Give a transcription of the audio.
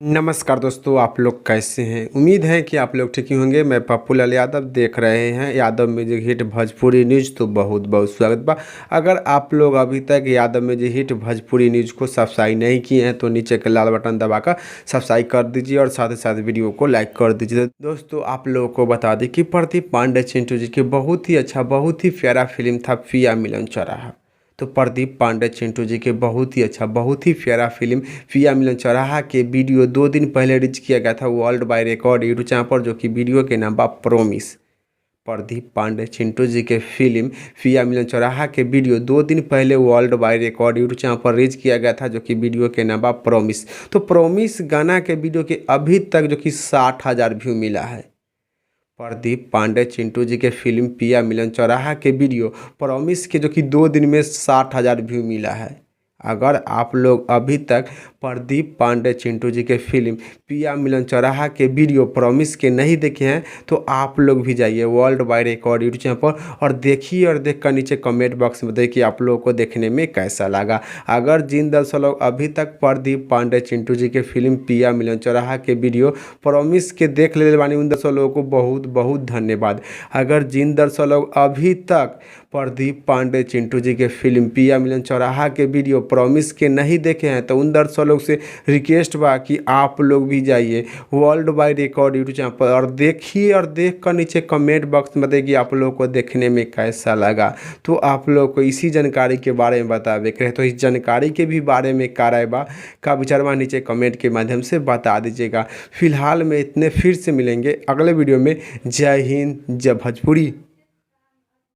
नमस्कार दोस्तों, आप लोग कैसे हैं। उम्मीद है कि आप लोग ठीक ही होंगे। मैं पप्पू लाल यादव, देख रहे हैं Yadav music hit Bhojpuri news. तो बहुत बहुत स्वागत बा। अगर आप लोग अभी तक Yadav music hit Bhojpuri news को सब्सक्राइब नहीं किए हैं तो नीचे के लाल बटन दबाकर सब्सक्राइब कर दीजिए और साथ ही साथ वीडियो को लाइक कर दीजिए। दोस्तों, आप लोगों को बता दें कि प्रदीप पांडे चिंटू जी की बहुत ही अच्छा, बहुत ही प्यारा फिल्म था पिया मिलन चौराहा। तो प्रदीप पांडे चिंटू जी के बहुत ही अच्छा, बहुत ही प्यारा फिल्म पिया मिलन चौराहा के वीडियो 2 दिन पहले रिलीज किया गया था world by record YouTube channel पर, जो कि वीडियो के नाम बा प्रॉमिस। प्रदीप पांडे चिंटू जी के फिल्म पिया मिलन चौराहा के वीडियो 2 दिन पहले world by record YouTube channel पर रिलीज किया गया था, जो कि वीडियो के नाम बा प्रॉमिस। तो प्रॉमिस गाना के वीडियो के अभी तक जो कि 60,000 व्यू मिला है। प्रदीप पांडे चिंटू जी के फिल्म पिया मिलन चौराहा के वीडियो प्रॉमिस के जो कि 2 दिन में 60,000 व्यू मिला है। अगर आप लोग अभी तक प्रदीप पांडे चिंटू जी के फिल्म पिया मिलन चौराहा के वीडियो प्रॉमिस के नहीं देखे हैं तो आप लोग भी जाइए world by record YouTube channel पर और देखिए, और देख कर नीचे कमेंट बॉक्स में बताइए कि आप लोगों को देखने में कैसा लगा। अगर जिन दर्शक लोग अभी तक प्रदीप पांडे चिंटू जी के फिल्म पिया मिलन चौराहा के वीडियो प्रॉमिस के देख ले बानी, उन दर्शक लोगों को बहुत बहुत धन्यवाद। अगर जिन दर्शक लोग अभी तक प्रदीप पांडे चिंटू जी के फिल्म पिया मिलन चौराहा के वीडियो प्रॉमिस के नहीं देखे हैं तो उन दर्शक लोग से रिक्वेस्ट बा कि आप लोग भी जाइए world by record YouTube channel पर और देखिए, और देख कर नीचे कमेंट बॉक्स में बताइए कि आप लोगों को देखने में कैसा लगा। तो आप लोग को इसी जानकारी के बारे में बतावे के रहे तो इस जानकारी के भी बारे में कार्रवाई का विचार नीचे कमेंट के माध्यम से बता दीजिएगा। फिलहाल में इतने, फिर से मिलेंगे अगले वीडियो में। जय हिंद, जय भोजपुरी।